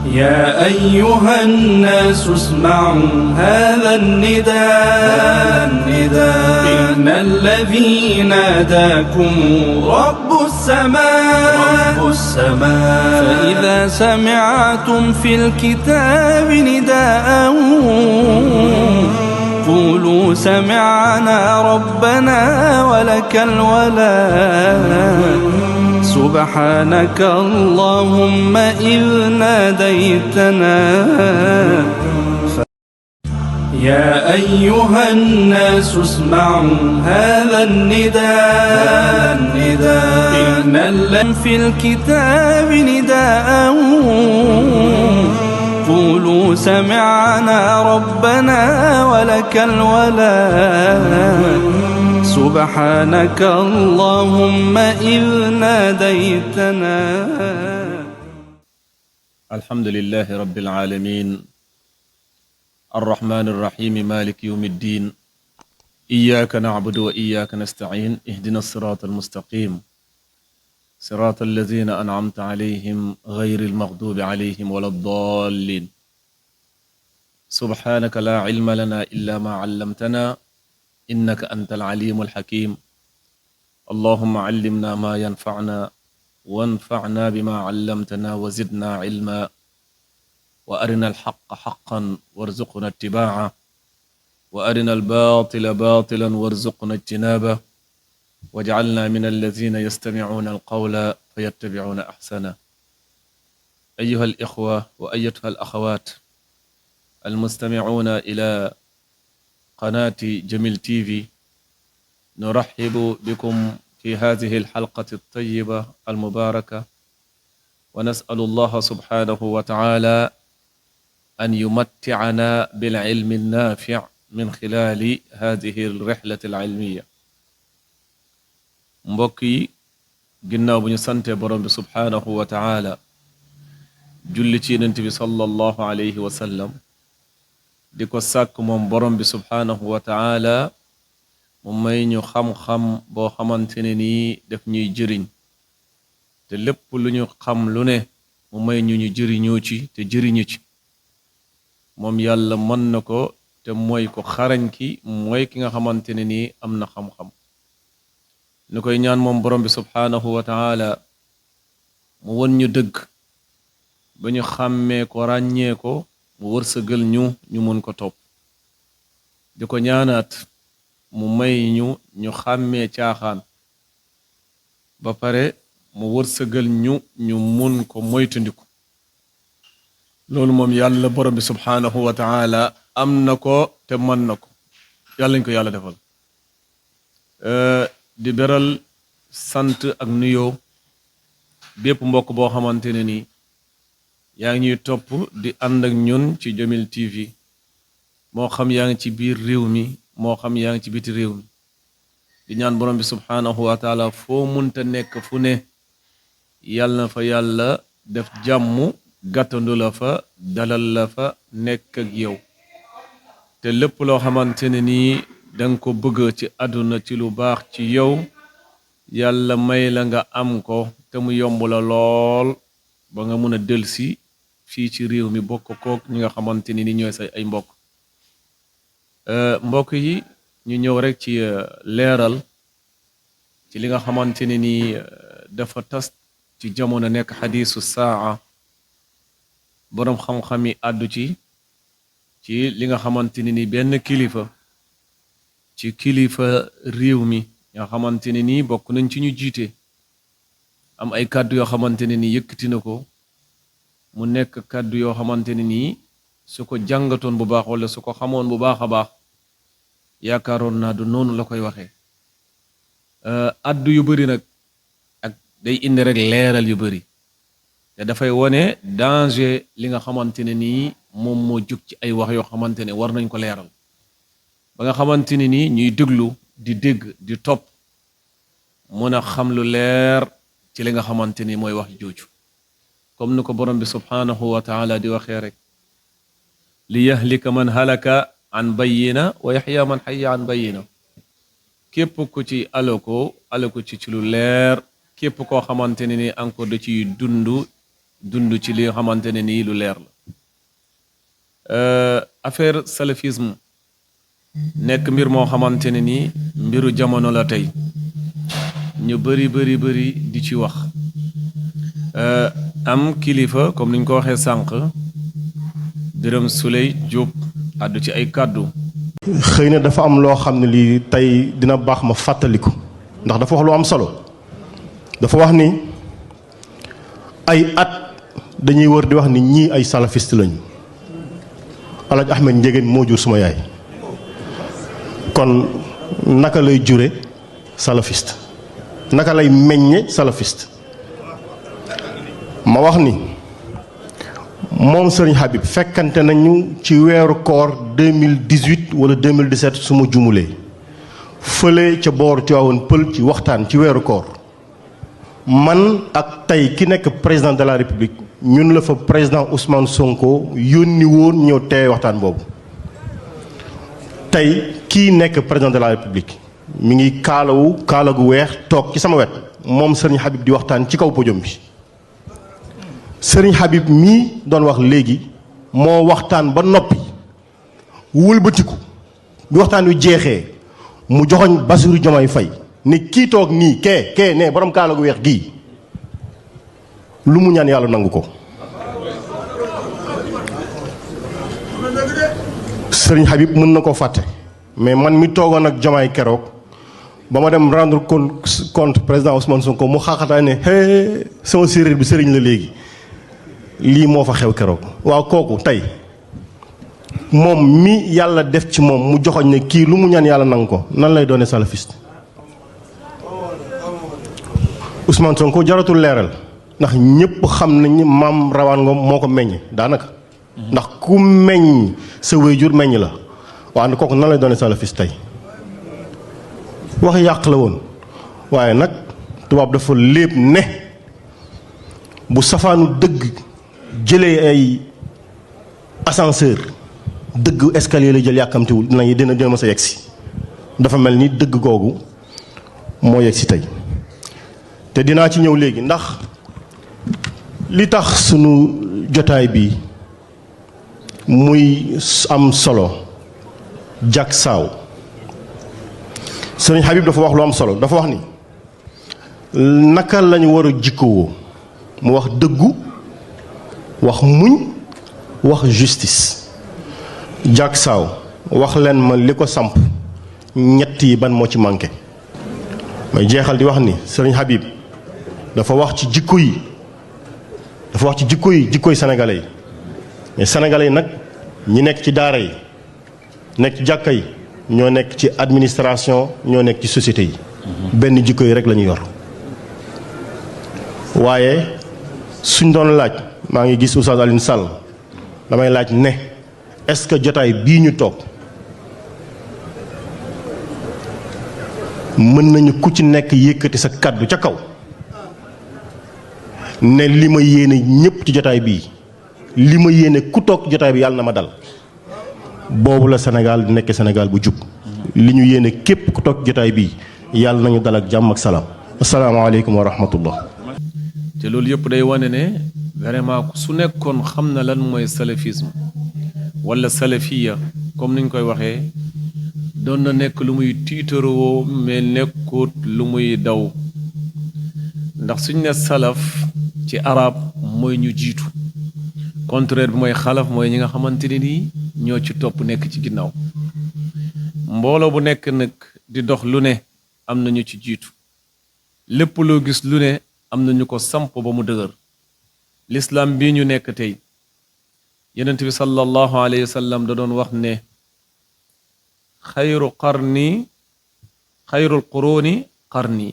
يا أيها الناس اسمعوا هذا النداء إن الذي ناداكم رب السماء فإذا سمعتم في الكتاب نداء قولوا سمعنا ربنا ولك الولاء سبحانك اللهم إذ ناديتنا يا أيها الناس اسمعوا هذا النداء إن الذي في الكتاب نداء قولوا سمعنا ربنا ولك الولاء سبحانك اللهم إذ ناديتنا. الحمد لله رب العالمين الرحمن الرحيم مالك يوم الدين إياك نعبد وإياك نستعين اهدنا الصراط المستقيم صراط الذين أنعمت عليهم غير المغضوب عليهم ولا الضالين سبحانك لا علم لنا إلا ما علمتنا إنك أنت العليم الحكيم اللهم علمنا ما ينفعنا وانفعنا بما علمتنا وزدنا علما وأرنا الحق حقا وارزقنا اتباعه وأرنا الباطل باطلا وارزقنا اجتنابه واجعلنا من الذين يستمعون القول فيتبعون أحسنه. أيها الإخوة وأيتها الأخوات المستمعون إلى قناة جميل تيفي، نرحب بكم في هذه الحلقة الطيبة المباركة، ونسأل الله سبحانه وتعالى أن يمتعنا بالعلم النافع من خلال هذه الرحلة العلمية. mbokk yi ginnaaw bu ñu sante borom bi subhaanahu wa taala julli ci yonent bi sallallahu alayhi wa sallam di ko sàkk moom borom bi subhaanahu wa taala mu may ñu xam-xam boo xamante ne nii def ñuy jëriñ te lépp lu ñu xam lu ne mu may ñu jëriñoo ci te jëriñu ci. moom yàlla mën na ko te mooy ko xarañ ki mooy ki nga xamante ne nii am na xam-xam. ni koy ñaan moom borom bi subhaanahu wa taala mu won ñu dëgg ba ñu xàmmee ko ràññee ko mu wërsëgal ñu mun ko topp. di ko ñaanaat mu may ñu xàmmee caaxaan ba pare mu wërsëgal ñu mun ko moytandiku. loolu moom yàlla borom bi subhaanahu wa taala am na ko te mën na ko, yàlla ñu ko yàlla defal. di beral sant ak nuyoo bépp mbokk boo xamante ne ni yaa ngi ñuy topp di ànd ak ñun ci Jamil TV, moo xam yaa ngi ci biir réew mi moo xam yaa ngi ci biti réew mi. di ñaan borom bi subhaanahu wa taala foo munta nekk fu ne yàlla na fa yàlla def jàmm, gàttandu la fa, dalal la fa, nekk ak yow. te lépp loo xamante ne nii danga ko bëgg ci àdduna ci lu baax ci yow, yàlla may la nga am ko te mu yomb la lool ba nga mun a delsi fii ci réew mi bokk kook ñi nga xamante ni ñooy say ay mbokk. mbokk yi ñu ñëw rek ci leeral ci li nga xamante ne ni dafa tas ci jamono nekk xadiisu saa. boroom xam-xam yi àddu ci li nga xamante ni benn kilifa ci kilifa réew mi nga xamante ne nii bokk nañ ci ñu jiite, am ay kàddu yoo xamante ne nii yëkkati na ko mu nekk kàddu yoo xamante ne nii su ko jàngatoon bu baax wala su ko xamoon bu baax a baax yaakaaroon naa du noonu la koy waxee. addu yu bari nag ak day indi rek leeral yu bari te dafay wone danger li nga xamante ne nii moom moo jug ci ay wax yoo xamante ne war nañ ko leeral ba nga xamante ne nii ñuy déglu di dégg di topp mun a xam lu leer ci li nga xamante ni mooy wax jooju. comme ni ko borom bi subhaanahu wa taala di waxee rek li yahlika man halaka an bayyina wa yaxya man xayya an bayyina. képp ku ci alako ci lu leer, képp koo xamante ne ni encore da ciy dund dund ci li nga xamante ne nii lu leer la affaire salafisme nekk mbir moo xamante ne nii mbiru jamono la tey ñu bëri di ci wax am kilifa comme niñ ko waxee sànq Birame Souleye Diop àddu ci ay kàddu xëy na dafa am loo xam ne lii tey dina baax ma fàttaliku ndax dafa wax lu am solo dafa wax ni ay at dañuy wër di wax ni ñii ay salafiste lañu Alaaji Ahmed Ndiéguène moo jur suma yaay kon naka lay jure salafiste naka lay meññe salafiste ma wax ni moom Serigne Habib fekkante nañu ci weeru koor 2018 wala 2017 su ma jumulee fële ca boor Tivaouane Pël ci waxtaan ci weeru koor man ak tey ki nekk président de la république ñun la fa président Ousmane Sonko yónni woon ñëw teewe waxtaan boobu tey kii nekk président de la république mi ngi kaala gu weex toog ci sama wet moom Serigne Habib di waxtaan ci kaw podium bi Serigne Habib mii doon wax léegi moo waxtaan ba noppi wëlbatiku bi waxtaan wi jeexee mu joxoñ Bassirou Diomaye Faye ni kii toog nii kee ne borom kaala gu weex gii lu mu ñaan yàlla nangu ko Serigne Habib mën na ko fàtte mais man mi toogoon ak Diomaye keroog ba ma dem rendre compte président Ousmane Sonko mu xaaxataa ne hee sama séeréer bi sëriñ la léegi lii moo fa xew keroog waaw kooku tey moom mi yàlla def ci moom mu joxoñ ne kii lu mu ñaan yàlla nangu ko nan lay doone salafiste Ousmane Sonko jaratul leeral ndax ñëpp xam nañu maam Rawaan Ngom moo ko meññ daanaka ndax ku meññ sa wéyjur meññ la waaw ne kooku nan lay doone salafiste tey wax yàq la woon waaye nag tubaab dafa léeb ne bu safaanu dëgg jëlee ay ascenseur dëgg escalier la jël yàkkamtiwul dina ma sa yegsi dafa mel ni dëgg googu moo yegsi tey te dinaa ci ñëw léegi ndax li tax sunu jotaay bi muy am solo jak saaw Serigne Habib dafa wax lu am solo dafa wax ni naka lañu war a jikkowoo mu wax dëggu wax muñ wax justice jak saaw wax leen ma li ko samp ñett yi ban moo ci manqué may jeexal di wax ni Serigne Habib dafa wax ci jikko yi jikkoy sénégalais yi mais sénégalais yi nag ñi nekk ci daara yi nekk ci jàkka yi ñoo nekk ci administration ñoo nekk ci société yi benn jikko yi rek la ñu yor waaye suñ doon laaj maa ngi gis Oustaz Alioune Sall damay laaj ne est-ce que jotaay bii ñu toog mën nañu ku ci nekk yëkkati sa kàddu ca kaw ne li ma yéene ñëpp ci jotaay bii li ma yéene ku toog jotaay bi yàlla na ma dal boobu la Sénégal di nekk Sénégal bu jub li ñu yéene képp ku toog jotaay bii yàlla nañu dal ak jàmm ak salaam asalaamaaleykum wa rahmatullah te loolu yëpp day wane ne vraiment su nekkoon xam na lan mooy salafisme wala salafiya comme niñ koy waxee doon na nekk lu muy tiitaroo mais nekkut lu muy daw ndax suñ ne salaf ci arab mooy ñu jiitu contraire bi mooy xalaf mooy ñi nga xamante ne nii ñoo ci topp nekk ci ginnaaw mbooloo bu nekk nag di dox lu ne am na ñu ci jiitu lépp loo gis lu ne am na ñu ko samp ba mu dëgër l'islam bii ñu nekk tey yonent bi sallallahu alayhi wa sallam da doon wax ne xayrul quruni qarni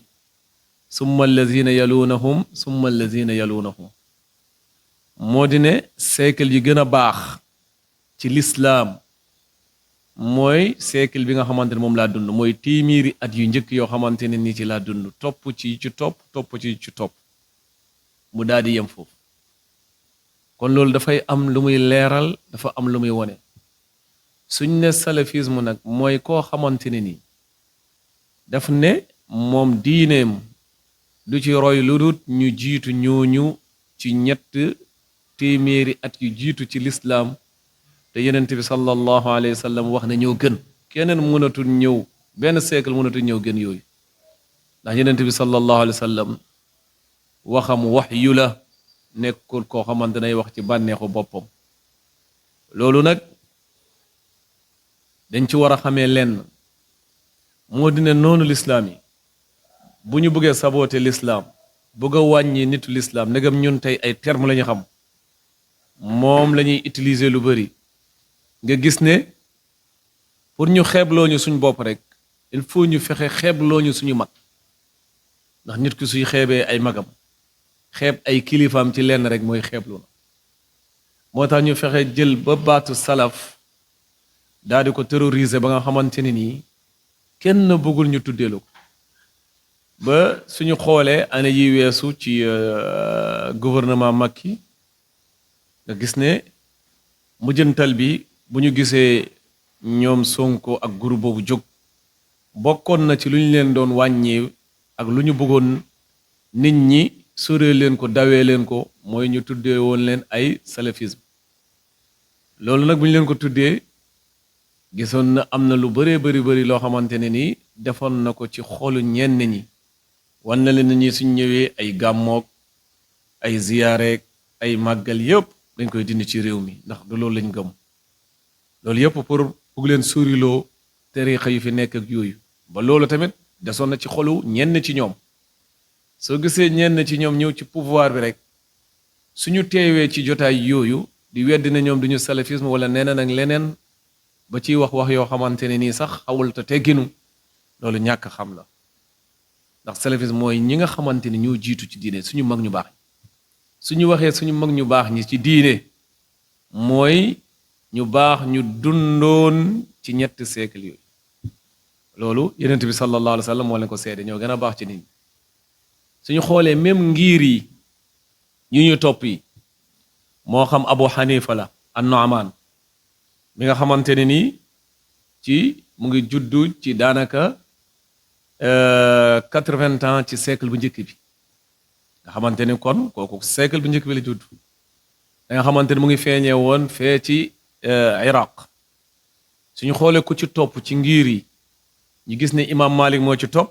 summa allazina yalunahum summa allazina yalunahum moo di ne siècle yi gën a baax ci lislaam mooy siècle bi nga xamante ne moom laa dund mooy téeméeri at yu njëkk yoo xamante ne nii ci laa dund topp ci topp mu daal di yem foofu kon loolu dafay am lu muy leeral dafa am lu muy wone suñ ne salafisme nag mooy koo xamante ne nii daf ne moom diineem du ci roy lu dut ñu jiitu ñooñu ci ñett téeméeri at yu jiitu ci lislaam te yenent bi sallallahu alayhi wa sallam wax ne ñoo gën keneen mënatul ñëw benn siècle mënatul ñëw gën yooyu ndax yenent bi sallallahu alayhi wa sallam waxam wax yu la nekkul koo xamante nay wax ci bànneexu boppam loolu nag dañ ci war a xamee lenn moo di ne noonu lislaam yi bu ñu bëggee saboote lislaam bëgg a wàññi nitu lislaam ndegam ñun tey ay terme la ñu xam moom la ñuy utiliser lu bari nga gis ne pour ñu xeebloo ñu suñ bopp rek il faut ñu fexe xeebloo ñu suñu mag ndax nit ki suy xeebee ay magam xeeb ay kilifaam ci lenn rek mooy xeeblu na moo tax ñu fexe jël ba baatu salaf daal di ko terroriser ba nga xamante ne nii kenn bëggul ñu tuddeelu ko ba suñu xoolee année yi weesu ci gouvernement Macky nga gis ne mujjantal bi bu ñu gisee ñoom Sonko ak groupe boobu jóg bokkoon na ci lu ñu leen doon wàññee ak lu ñu bëggoon nit ñi soree leen ko dawee leen ko mooy ñu tuddee woon leen ay salafisme loolu nag bu ñu leen ko tuddee gisoon na am na lu bëree bëri loo xamante ne ni defoon na ko ci xolu ñenn ñi wan na leen ñi suñ ñëwee ay gàmmoog ay ziyaareek ay màggal yëpp dañ koy dindi ci réew mi ndax du loolu lañ gëm loolu yëpp pour bugg leen suuriloo tariixa yu fi nekk ak yooyu ba loolu tamit desoon na ci xolu ñenn ci ñoom soo gisee ñenn ci ñoom ñëw ci pouvoir bi rek suñu teewee ci jotaay yooyu di weddi na ñoom duñu salafisme wala neneen ak leneen ba ciy wax yoo xamante ne nii sax xawul te tegginu loolu ñàkk xam la ndax salafisme mooy ñi nga xamante ni ñoo jiitu ci diine suñu mag ñu baax ñi suñu waxee suñu mag ñu baax ñi ci diine mooy ñu baax ñu dundoon ci ñetti siècle yooyu loolu yenent bi sallallahu alayhi wa sallam moo leen ko seede ñoo gën a baax ci nit ñi suñu xoolee même ngir yi ñu topp yi moo xam Abu Hanifa la an-Nu'man mi nga xamante ne nii ci mu ngi juddu ci daanaka 80 ans ci siècle bu njëkk bi nga xamante ni kon kooku siècle bu njëkk bi la judd da nga xamante ni mu ngi feeñee woon fee ci Iraq suñu xoolee ku ci topp ci ngir yi ñu gis ne imam Malik moo ci topp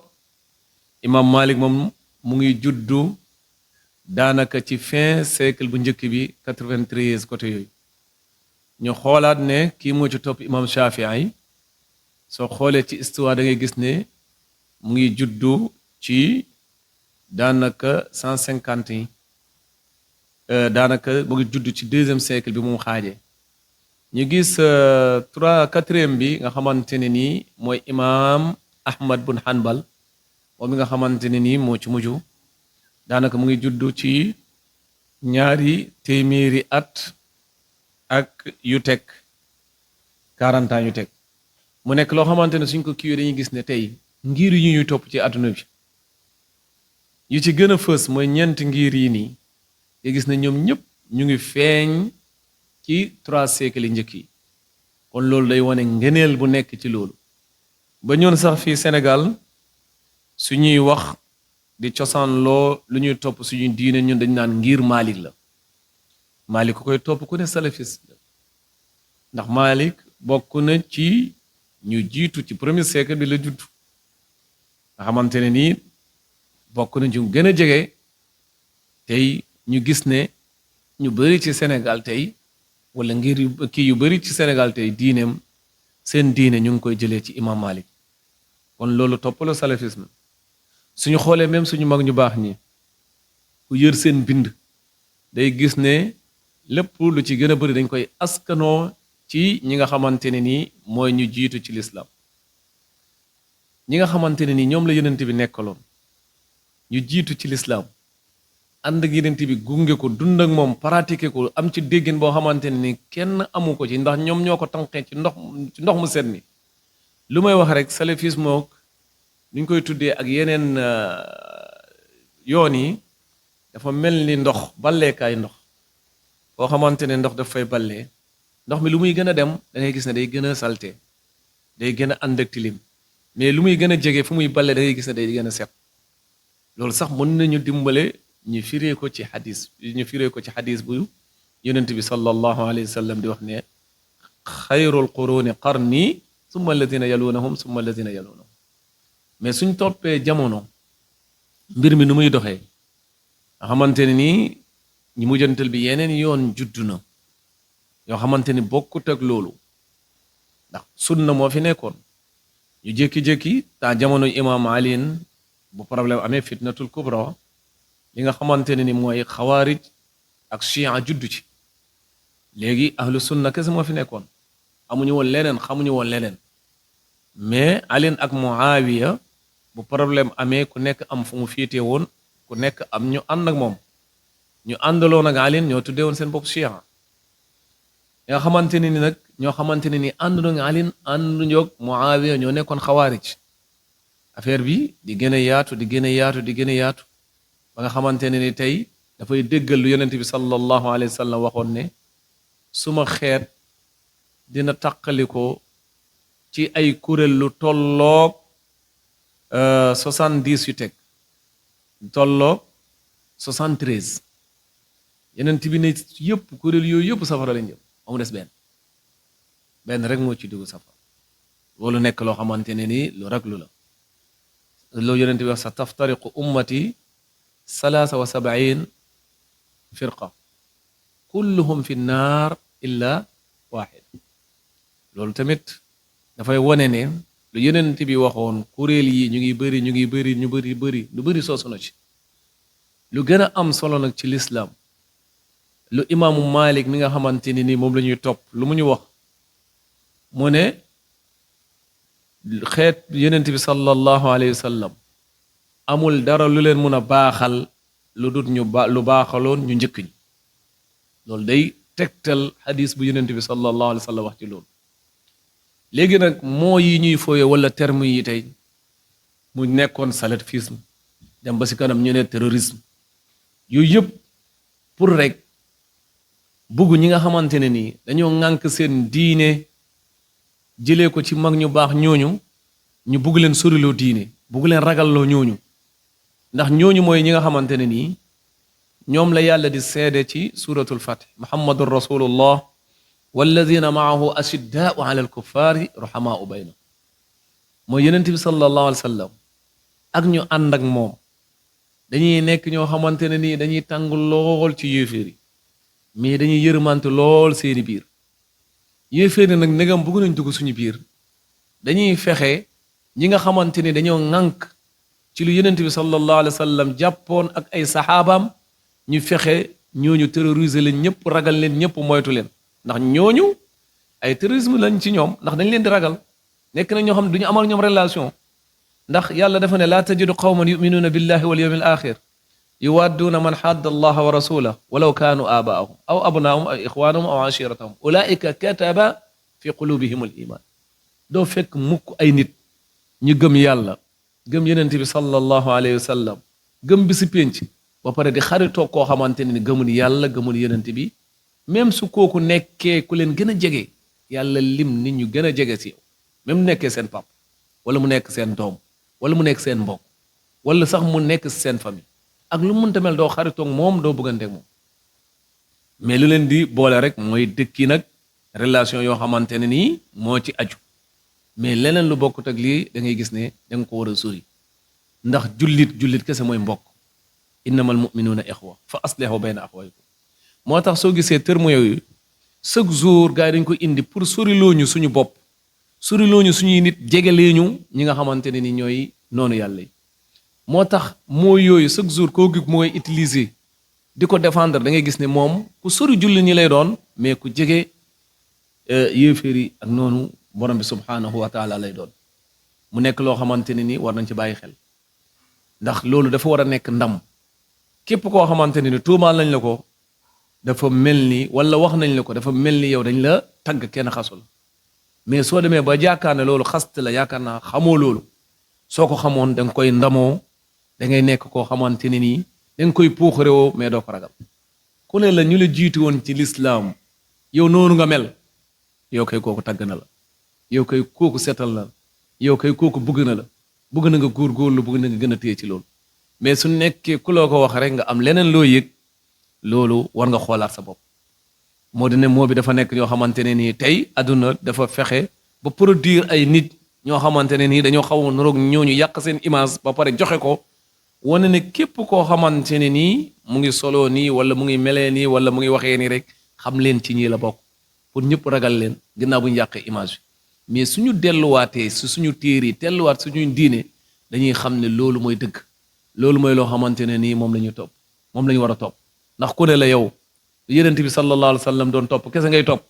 imam Malik moom mu ngi juddu daanaka ci fin siècle bu njëkk bi 93 côté yooyu ñu xoolaat ne kii moo ci topp imam Shafi'i soo xoolee ci histoire da ngay gis ne mu ngi juddu ci daanaka 150 yi daanaka mu ngi juddu ci 2e siècle bi mu xaajee ñu gis 4e bi nga xamante ne nii mooy imam Ahmad bun Hanbal moom mi nga xamante ne nii moo ci mujj daanaka mu ngi juddu ci ñaari téeméeri at ak yu teg 40 ans yu teg mu nekk loo xamante ne suñ ko kiiwee dañuy gis ne tey ngir yi ñuy topp ci àdduna bi yu ci gën a fës mooy ñeenti ngir yi nii nga gis ne ñoom ñëpp ñu ngi feeñ ci 3 siècles yi njëkk yi kon loolu day wane ngeneel bu nekk ci loolu ba ñoon sax fii Sénégal suñuy wax di cosaan loo lu ñuy topp suñu diine ñun dañ naan ngir Malik la Malik ku koy topp ku ne salafiste la ndax Malik bokk na ci ñu jiitu ci 1er siècle bi la judd nga xamante ne nii bokk na ñu gën a jege tey ñu gis ne ñu bari ci Sénégal tey wala ngir kii yu bari ci Sénégal tey diineem seen diine ñu ngi koy jëlee ci imam Malik kon loolu topp la salafisme suñu xoolee même suñu mag ñu baax ñi ku yër seen bind day gis ne lépp lu ci gën a bari dañ koy askanoo ci ñi nga xamante ne nii mooy ñu jiitu ci lislaam ñi nga xamante ne nii ñoom la yenent bi nekkaloon ñu jiitu ci lislaam ànd ak yenent bi gunge ko dund ak moom pratiquer ko am ci déggin boo xamante ne ni kenn amu ko ci ndax ñoom ñoo ko tànqee ci ndox mu set mi lu may wax rek salafisme mook ñu koy tuddee ak yeneen yoon yi dafa mel ni ndox balleekaay ndox boo xamante ne ndox daf fay ballee ndox mi lu muy gën a dem da ngay gis ne day gën a salte day gën a ànd ak tilim mais lu muy gën a jege fu muy balle da ngay gis ne day gën a set loolu sax mën nañu dimbale ñu firee ko ci xadis bu yonent bi sallallahu alayhi wa sallam di wax ne xayrul quruni qarni summa alladina yalunahum summa alladina yalunahum mais suñ toppee jamono mbir mi nu muy doxee nga xamante ne nii ñi mujjantal bi yeneen yoon juddu na yoo xamante ni bokkut ak loolu ndax sunna moo fi nekkoon ñu jékki-jékki taa jamono imaam aliin bu problème amee fitnatul kubra li nga xamante ne ni mooy xawaarij ak chia juddu ci léegi ahlu sunna kese moo fi nekkoon amuñu woon leneen xamuñu woon leneen mais aliin ak muawiya bu problème amee ku nekk am fu mu fiite woon ku nekk am ñu ànd ak moom ñu àndaloon ak aliin ñoo tuddee woon seen bopp chia nga xamante ne ni nag ñoo xamante ne ni ànduñu ak aliin ànduñu ak muawiya ñoo nekkoon xawaarij affaire bi di gën a yaatu di gën a yaatu di gën a yaatu ba nga xamante ne ni tey dafay déggal lu yonent bi sallallahu alayhi wa sallam waxoon ne suma xeet dina taqalikoo ci ay kuréel lu tolloog 70 yu teg tolloog 73 yonent bi ne yëpp kuréel yooyu yëpp safara lañ jëm amu des benn rek moo ci dugg safara loolu nekk loo xamante ne ni lu raglu la loolu yonent bi wax sa taftariqu ummati 73 firqa kulluhum fi nnaar illa waaxid loolu tamit dafay wone ne lu yonent bi waxoon kuréel yi ñu ngi bëri lu bëri soosu na ci lu gën a am solo nag ci lislaam lu imaamu Malik mi nga xamante ni moom la ñuy topp lu mu ñu wax mu ne xeet yonent bi sallallahu alayhi wa sallam amul dara lu leen mun a baaxal lu dut lu baaxaloon ñu njëkk ñi loolu day tegtal xadis bu yonent bi sallallahu alayhi wa sallam wax ci loolu léegi nag moo yi ñuy fooye wala terme yi tey mu nekkoon salafisme dem ba si kanam ñu ne terrorisme yooyu yëpp pour rek bugg ñi nga xamante ne nii dañoo ŋànk seen diine jëlee ko ci mag ñu baax ñooñu ñu bugg leen soriloo diine bugg leen ragalloo ñooñu ndax ñooñu mooy ñi nga xamante ne nii ñoom la yàlla di seede ci suratul fath muhammadun rasulullah walladina maahu ashiddaau ala alkuffaari ruhamaau baynahum mooy yonent bi sallallahu alayhi wa sallam ak ñu ànd ak moom dañuy nekk ñoo xamante ne nii dañuy tàng lool ci yéeféer yi mais dañuy yërmante lool seeni biir yéeféer yi nag ndegam bëgg nañ dugg suñu biir dañuy fexe ñi nga xamante ni dañoo ŋànk ci lu yonent bi sallallahu alayhi wa sallam jàppoon ak ay saxaabaam ñu fexe ñooñu terroriser leen ñëpp ragal leen ñëpp moytu leen ndax ñooñu ay terrorisme lañ ci ñoom ndax dañ leen di ragal nekk na ñoo xam ne duñu amal ñoom relation ndax yàlla dafa ne laa tajidu qawman yuminuuna billahi wal yawmil axir yuwadduuna man xadda allaha wa rasulahu walaw kaanu aabaahum aw abnaahum aw ixwaanahum aw ashiratahum ulaika kataba fi qulubihim al iman doo fekk mukk ay nit ñu gëm yàlla gëm yonent bi sallallahu alayhi wa sallam gëm bi si pénc ba pare di xaritoo koo xamante ne ni gëmul yàlla gëmul yonent bi même su kooku nekkee ku leen gën a jege yàlla lim nit ñu gën a jege si yow même nekkee seen pap wala mu nekk seen doom wala mu nekk seen mbokk wala sax mu nekk seen famille ak lu mënta mel doo xaritoog moom doo bëgganteeg moom mais lu leen di boole rek mooy dëkki nag relation yoo xamante ne nii moo ci aju mais leneen lu bokkut ak lii da ngay gis ne da nga ko war a sori ndax jullit kese mooy mbokk innamal muminuuna ixwa fa aslihu bayna axwaykum moo tax soo gisee terme yooyu chaque jour gars yi dañ ko indi pour soriloo ñu suñu bopp soriloo ñu suñuy nit jegelee ñu ñi nga xamante ne ni ñooy noonu yàlla yi moo tax mooy yooyu chaque jour koo gis mooy utiliser di ko défendre da ngay gis ne moom ku sori julli ñi lay doon mais ku jege yéeféer yi ak noonu borom bi subhanahu wa taala lay doon mu nekk loo xamante ne ni war nañ ci bàyyi xel ndax loolu dafa war a nekk ndam képp koo xamante ne ni tuumaal nañ la ko dafa mel ni wala wax nañ la ko dafa mel ni yow dañ la tagg kenn xasul mais soo demee ba yaakaar ne loolu xast la yaakaar naa xamoo loolu soo ko xamoon da nga koy ndamoo da ngay nekk koo xamante ne nii da nga koy puuxarewoo mais doo ko ragal ku ne la ñu la jiitu woon ci lislaam yow noonu nga mel yow kay kooku tagg na la yow kay kooku setal na la yow kay kooku bëgg na la bëgg na nga góorgóorlu bëgg na nga gën a téye ci loolu mais su nekkee ku loo ko wax rek nga am leneen loo yëg loolu war nga xoolaat sa bopp moo di ne moo bi dafa nekk ñoo xamante ne nii tey àdduna dafa fexe ba produire ay nit ñoo xamante ne nii dañoo xaw a niroog ñooñu yàq seen image ba pare joxe ko wane ne képp koo xamante ne nii mu ngi soloo nii wala mu ngi melee nii wala mu ngi waxee nii rek xam leen ci ñii la bokk pour ñëpp ragal leen ginnaaw bu ñu yàqee image bi mais suñu delluwaatee si suñu téere yi delluwaat suñuy diine dañuy xam ne loolu mooy dëgg loolu mooy loo xamante ne nii moom la ñu topp moom la ñu war a topp ndax ku ne la yow yonent bi sallallahu alayhi wa sallam doon topp kese ngay topp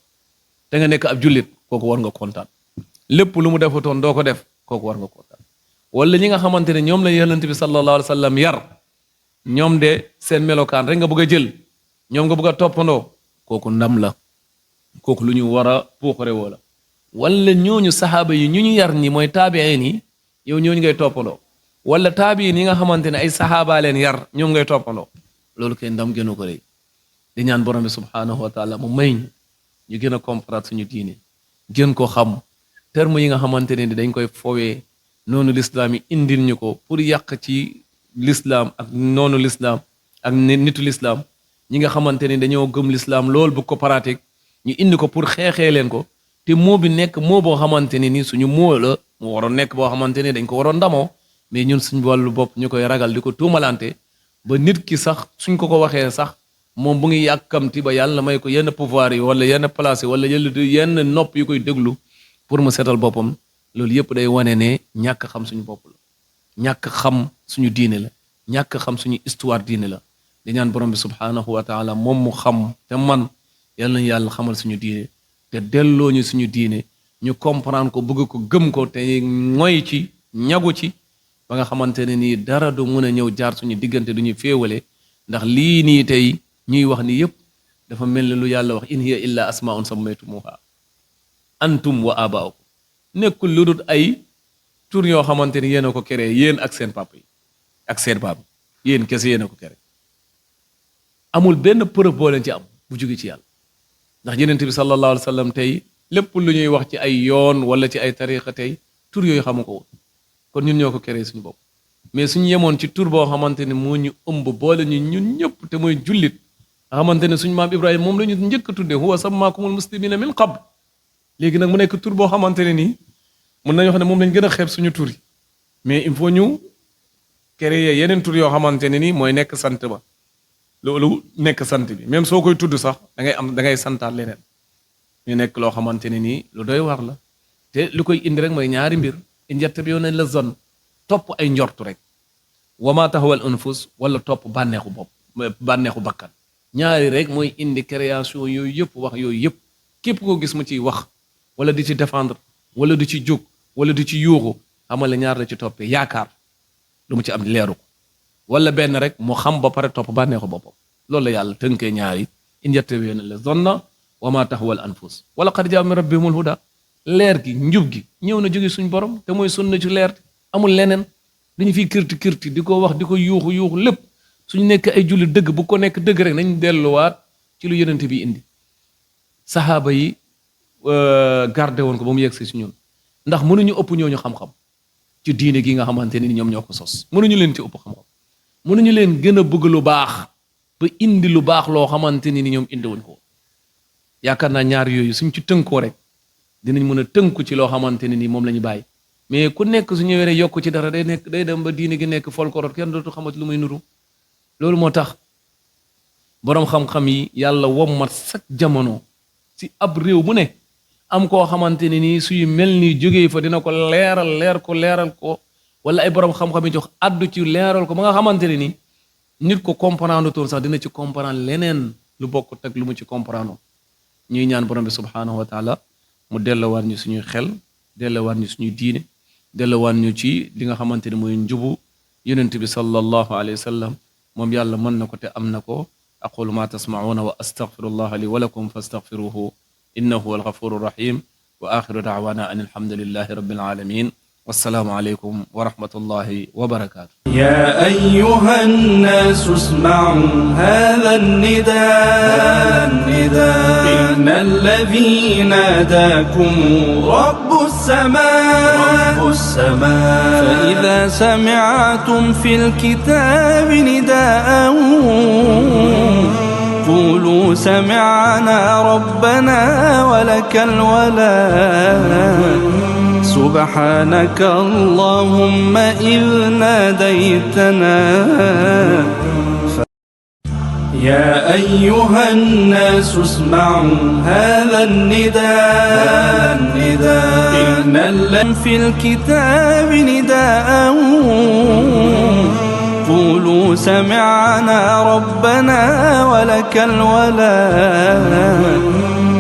te nga nekk ab jullit kooku war nga kontaan lépp lu mu defutoon doo ko def kooku war nga kontaan wala ñi nga xamante ne ñoom la yonent bi sallallahu alayhi wa sallam yar ñoom de seen melokaan rek nga bëgg a jël ñoom nga bëgg a toppandoo kooku ndam la kooku lu ñu war a puuxare woo la wala ñooñu saxaaba yi ñu yar ñi mooy taabiin yi yow ñooñu ngay toppandoo wala taabiin yi nga xamante ne ay saxaaba leen yar ñoom ngay toppandoo loolu kay ndam gënu ko rëy di ñaan borom bi subhanahu wa taala mu may ñu gën a comprendre suñu diine gën ko xam terme yi nga xamante ne dañ koy fowee noonu lislaam yi indil ñu ko pour yàq ci lislaam ak noonu lislaam ak nitu lislaam ñi nga xamante ne dañoo gëm lislaam lool bu ko pratique ñu indi ko pour xeexee leen ko te moo bi nekk moo boo xamante ne ni suñu moo la mu waroon nekk boo xamante ne dañ ko waroon ndamoo mais ñun suñu wàllu bopp ñu koy ragal di ko tuumalante ba nit ki sax suñ ko waxee sax moom bu ngi yàkkamti ba yàlla may ko yenn pouvoir yi wala yenn place yi wala yenn nopp yu koy déglu pour mu seetal boppam loolu yëpp day wane ne ñàkk xam suñu bopp la ñàkk xam suñu diine la ñàkk xam suñu histoire diine la di ñaan borom bi subhanahu wa taala moom mu xam te man yàlla na yàlla xamal suñu diine te delloo ñu suñu diine ñu comprendre ko bëgg ko gëm ko te ngoy ci ñagu ci ba nga xamante ne nii dara du mën a ñëw jaar suñu diggante du ñu féewale ndax lii nii tey ñuy wax ni yëpp dafa mel ni lu yàlla wax in hiya illa asmaun sammaytumuha antum wa abaakum nekkul lu dul ay tur yoo xamante ni yéen a ko créé yéen ak seen papa yi ak seen baab yéen kese yéen a ko créé amul benn preuve boo leen ci am bu jóge ci yàlla ndax yonent bi sallallahu alayhi wa sallam tey lépp lu ñuy wax ci ay yoon wala ci ay tariqa tey tur yooyu xamu ko woon kon ñun ñoo ko créé suñu bopp mais suñu yemoon ci tur boo xamante ne moo ñu ëmb boole ñu ñun ñëpp te mooy jullit nga xamante ne suñu maam Ibrahima moom la ñu njëkk a tuddee huwa sammaakumul muslimina min qabl léegi nag mu nekk tur boo xamante ne nii mën nañu wax ne moom lañ gën a xeeb suñu tur yi mais il faut ñu créer yeneen tur yoo xamante ne nii mooy nekk sant ba loolu nekk sant bi même soo koy tudd sax da ngay santaat leneen ñu nekk loo xamante ne nii lu doy war la te lu koy indi rek mooy ñaari mbir injett bi yow nañ la zone topp ay njortu rek wama taxawal anfus wala topp bànneexu bopp bànneexu bakkan ñaari rek mooy indi création yooyu yëpp wax yooyu yëpp képp koo gis mu ciy wax wala di ci défendre wala di ci jóg wala di ci yuuxu xamal la ñaar la ci toppee yaakaar lu mu ci am leeru ko wala benn rek mu xam ba pare topp bànneexu boppam loolu la yàlla tënkee ñaari injett bi yow nañ la zonna wama taxawal anfus wala qad jaa min rabbihimul huda leer gi njub gi ñëw na jóge suñ borom te mooy sunna ci leer amul leneen dañu fiy kirti di ko wax di ko yuuxu lépp suñu nekk ay julli dëgg bu ko nekk dëgg rek nañ delluwaat ci lu yonent bi indi saxaaba yi gardé woon ko ba mu yegg si ñun ndax mënuñu ëpp ñooñu xam-xam ci diine gi nga xamante ni ñoom ñoo ko sos mënuñu leen ci ëpp xam-xam mënuñu leen gën a bëgg lu baax ba indi lu baax loo xamante ni ñoom indi wuñ ko yaakaar naa ñaar yooyu suñ ci tënkoo rek dinañ mën a tënku ci loo xamante ne ni moom la ñu bàyyi mais ku nekk su ñëwee rek yokk ci dara day dem ba diine gi nekk folklore kenn dootu xamati lu muy nuru loolu moo tax boroom xam-xam yi yàlla wommat chaque jamono si ab réew mu ne am koo xamante ne nii suy mel ni jógee fa dina ko leeral ko wala ay boroom xam-xam yi jox addu ci leeral ko ba nga xamante ne ni nit ko comprendre toon sax dina ci comprendre leneen lu bokk teg lu mu ci comprendre ñuy ñaan borom bi subhanahu wa taala mu delluwaat ñu suñuy xel delluwaat ñu suñuy diine delluwaat ñu ci li nga xamante ne mooy njubu yonent bi sallallahu alayhi wa sallam moom yàlla mën na ko te am na ko aqulu ma tasmauna wa astaghfirullah li wa lakum fastaghfiruhu innahu huwal ghafurur rahim wa akhiru da'wana an alhamdulillahi rabbil alamin والسلام عليكم ورحمة الله وبركاته. يا أيها الناس اسمعوا هذا النداء إن الذي ناداكم رب السماء السماء فإذا سمعتم في الكتاب نداء قولوا سمعنا ربنا ولك الولاء سبحانك اللهم إذ ناديتنا يا أيها الناس اسمعوا هذا النداء إن لم في الكتاب نداء قولوا سمعنا ربنا ولك الولاء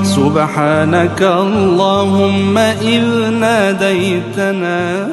سبحانك اللهم إذ ناديتنا